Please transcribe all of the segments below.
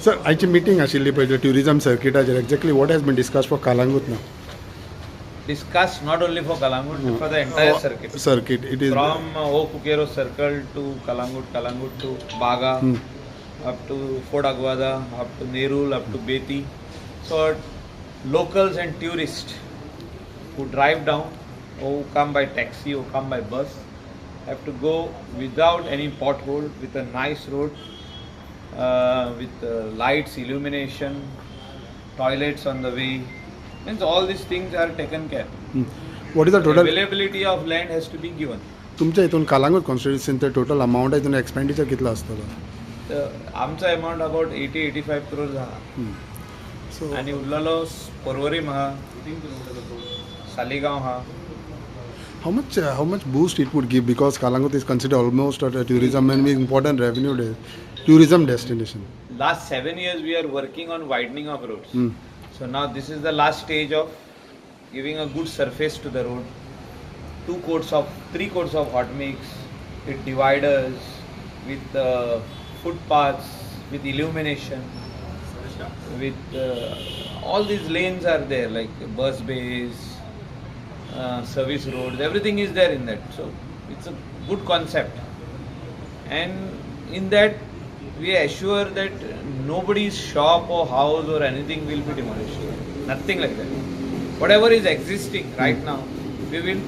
Sir, आयची meeting आशिल्ली पळय ट्युरिझम सर्किटाचेर exactly what has been discussed for Calangute नाव Discussed not only for Kalangut, but for the entire circuit. Circuit, it is From O Kukero Circle to Kalangut, Kalangut to Baga, up to Fort Aguada, up to Nerul, up to Beti. So locals and tourists who drive down, or who come by taxi, or come by bus, have to go without any pothole, with a nice road, with lights, illumination, toilets on the way. Means all these things are taken care. What is the total Availability of land has to be given. तुमच्या हितून कालांगूट कॉन्स्टिट्युन्सीन ते total amount हितून expenditure कितलो आसतलो आमचा amount about 80-85 crores आहा सो आणि उरलेलो पर्वरीम आहा, सालिगांव आहा. how much boost it would give because Kalangut is considered almost a tourism and important revenue tourism destination. Last 7 years we are working on widening of roads. So now this is the last stage of giving a good surface to the road. 3 courts of hot mix with dividers, with footpaths, with illumination, with all these lanes are there like bus bays, service roads, everything is there in that. So it's a good concept, and in that we assure that nobody's shop or house or anything will be demolished. Nothing like that. Whatever is existing right now, we will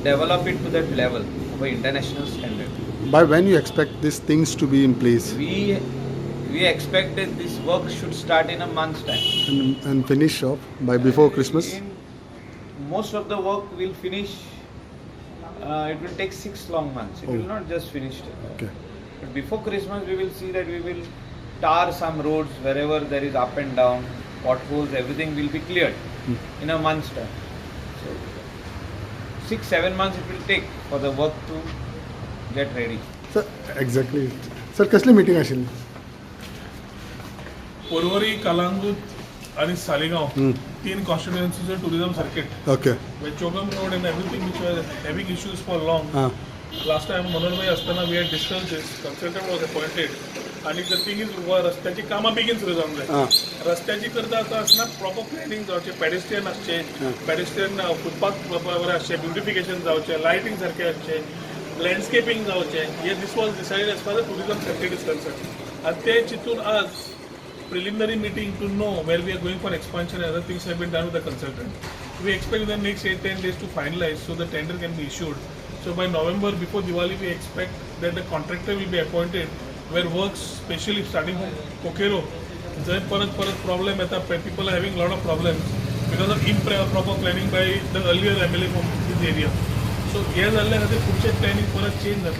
develop it to that level of an international standard. By when you expect these things to be in place We expect that this work should start in a month's time. and finish off by before Christmas? Most of the work will finish. It will take 6 long months. It will not just finish. Okay. But before Christmas, we will see that we will tar some roads wherever there is up and down, potholes, everything will be cleared in a month's time. So 6-7 months it will take for the work to get ready. Sir, exactly. Sir, कसली meeting आशिल्ली? पर्वरी, कालांगूट आणि सालेगाव 3 कॉन्स्टिट्युएन्सीचे tourism circuit Okay. CHOGM road and everything which are having issues for long. Last time Manoharbhai असताना we had discuss this, consultant was appointed आणि the thing is रस्त्याची कामां बेगीन सुरू जावंक जाय. रस्त्याची करता आसतना प्रॉपर प्लॅनिंग जावचें, पेडेस्ट्रियन आसचे, पेडेस्ट्रियन फुटपाथ बरें आसचे, ब्युटिफिकेशन जावचें, लायटिंग सारकें आसचें, लँडस्केपिंग जावचें. हे this was decided as far the tourism circuit is concern. आणि ते चिंतून आज preliminary meeting to know where we are going for expansion and other things have been done with the consultant. We expect in the next 8-10 days to finalize so the tender can be issued. So by November, before Diwali, we expect that the contractor will be appointed where works, especially starting from Kokero, there parat problem at people are having a lot of problems because of improper planning by the earlier MLA from this area. So here the future planning for a change that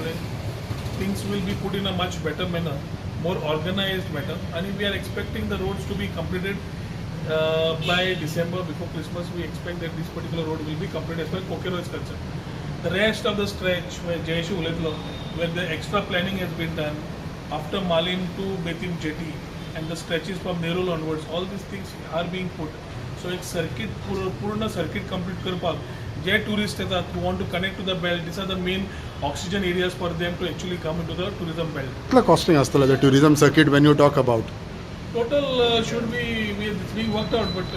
things will be put in a much better manner, more organized manner, and we are expecting the roads to be completed by December before Christmas. We expect that this particular road will be completed as far as Kokero is concerned. The rest of the stretch where Jayeshu Uletlo, where the extra planning has been done after Malin to Betim Jetty and the stretches from Nerul onwards, all these things are being put. So एक circuit, पूर्ण circuit complete करपाक जे tourists येतात who want to connect to the belt, these are the main oxygen areas for them to actually come into the tourism belt. कितला costing आसतलो the tourism circuit when you talk about? Total should be, it's being worked out, but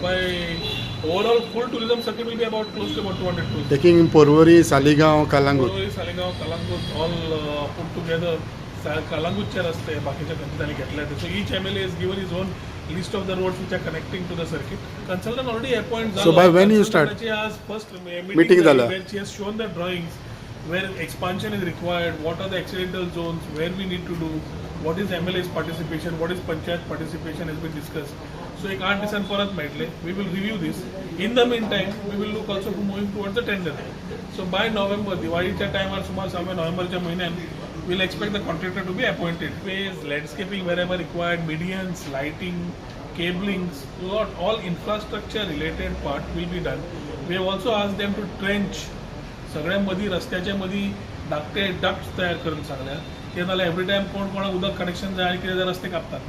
by overall full tourism circuit will be about close to about 200 crores. Taking in Porvorim, Saligaon, Kalangut. Porvorim, Saligaon, Kalangut, all put together. Kalangutच्या रस्ते बाकीच्या कंपन्यांनी घेतले. So each MLA has given his own list of the roads which are connecting to the circuit. Consultant already appointed. So by when you start? First Meeting झाला. where she has shown the drawings where expansion is required, what are the accidental zones, where we need to do, what is MLA's participation, what is Panchayat participation has been discussed. So एक 8 दिवसांनी परत मेळटले. We will review this. In the meantime, we will look also for moving towards the tender. So by November, दिवाळीच्या टायमार सुमार सामने नोव्हेंबरच्या महिन्यात we'll expect the contractor to be appointed. Phase, landscaping wherever required, medians, lighting, cablings, all infrastructure related part will be done. We have also asked them to trench सगळ्यांमध्ये रस्त्याच्या मध्ये धाकटे डक्ट्स तयार करून सांगल्या ते नाल्यार एवरी टायम कोणाक उदक कनेक्शन जाय आनी कितें जाल्यार रस्ते कापतात.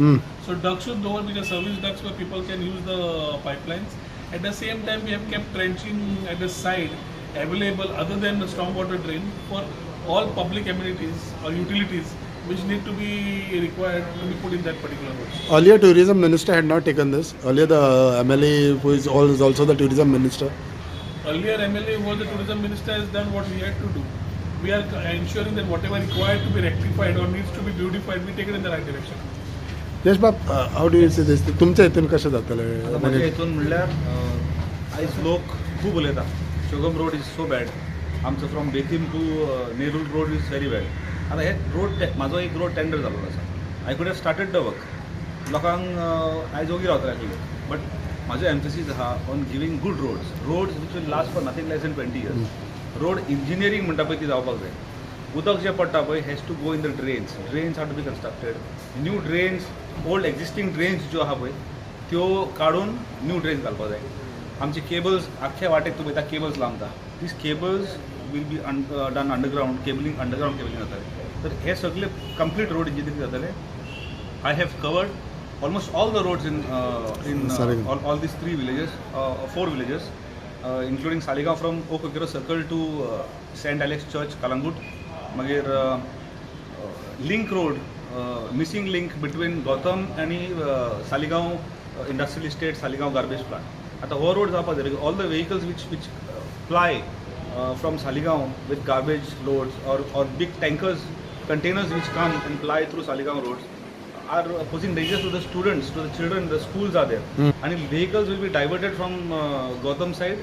सो ducts should go with the service ducts where people can use the pipelines. At the same time, we have kept trenching at the side available other than the stormwater drain for all public amenities or utilities which need to be required to be put in that particular roads. Earlier, tourism minister had not taken this. Earlier, the MLA, who is also the tourism minister. Earlier MLA was the tourism minister, has done what we had to do. We are ensuring that whatever required to be rectified or needs to be beautified, we take it in the right direction. यश बाब, how do you see this? तुमच्या हितून कशें जातलें? आता म्हज्या हितून म्हणल्यार आयज लोक खूब उलयता CHOGM road is so bad. आमचो from Betim to Nerul road is very bad. आता हे रोड म्हाजो एक रोड टेंडर जाल्लो आसा. I could have started the work. लोकांक आयज ओगी रावतले आसले. बट म्हाजो एम्फसीस आहा on giving good roads which will last for nothing less than 20 years. Road engineering म्हणटा पळय ती जावपाक जाय. उदक जें पडटा पळय has to go in the drains are to be constructed. New drains, old existing drains ज्यो आहा पळय त्यो काडून न्यू ड्रेन्स घालपाक जाय. आमचे केबल्स आख्या वाटेक तूं पळयता केबल्स लावता. These cables will be done underground cabling जातलें. तर हे सगळे कंप्लीट रोड इंजिनियरींग जातलें. I have covered almost all the roads in all these 4 villages, including Saligaon from Okokiro Circle to St. Alex Church, Kalangut. मागीर link road, missing link between Gautam आनी Saligao industrial estate, Saligao garbage plant. आतां हो road जावपाक जाय. All the vehicles which fly from Saligao with garbage loads or big tankers, containers which come and fly through Saligaon roads are posing dangers to the students, to the children. The schools are there, and vehicles will be diverted from Gautam side,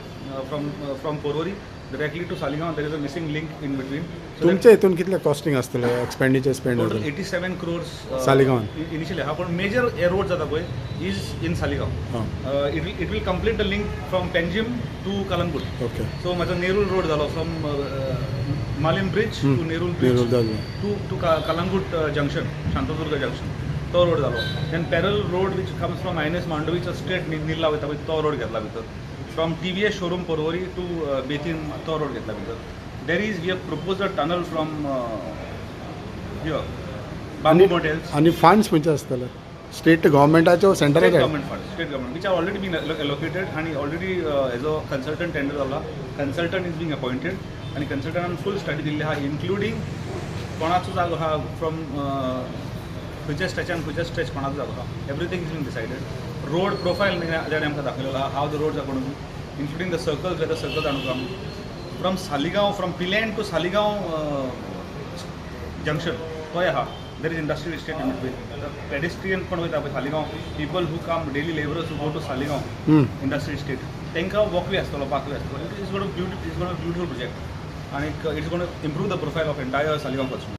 from Porvorim directly to Saligaon. There is a missing link in between. So तुमच्या हितून कितले costing आसतलें, expenditure spend total जातलें? 87 crores Saligaon. initially हा. पण major road जाता पळय is in Saligao. It will complete the link from Panjim to Calangute. Okay. So म्हाजो नेरूल रोड जालो from Malim bridge to Nerul bridge to Calangute junction, Shantadurga junction. तो रोड जालो. Then parallel road which comes from INS मांडवीचो straight निर्ला वयता पळय तो रोड घेतला भितर. फ्रॉम TVS showroom Porvorim to Betim तो रोड घेतला भितर. There is, we have proposed a tunnel from here, Bamboo Motels. आणि फंड्स खंयचे आसतले? स्टेट गव्हर्मेंटाचे वा State central government funds, state government, which have already been allocated, and already as a consultant tender जाला. Consultant is being appointed, and consultant full study Delhi हा, including कोणाचो जागो हा, from खंयच्या स्ट्रेचान खंयच्या स्ट्रेच कोणाचो जागो हा. Everything is being decided. Road profile जेणे आमकां दाखयलेलो हा, how the roads are going to be, including the circles, where the circles are going to come. From Saligaon, from Pilan to Saligaon junction, तो आहा. There is industrial estate in between. The pedestrian पण वयता पळय Saligaon, people who come, daily laborers who go to Saligaon industrial estate, तांकां walkway आसतलो, parkway आसतलो. It's going to be beautiful project, and it's going to improve the profile of entire Saligaon consumer.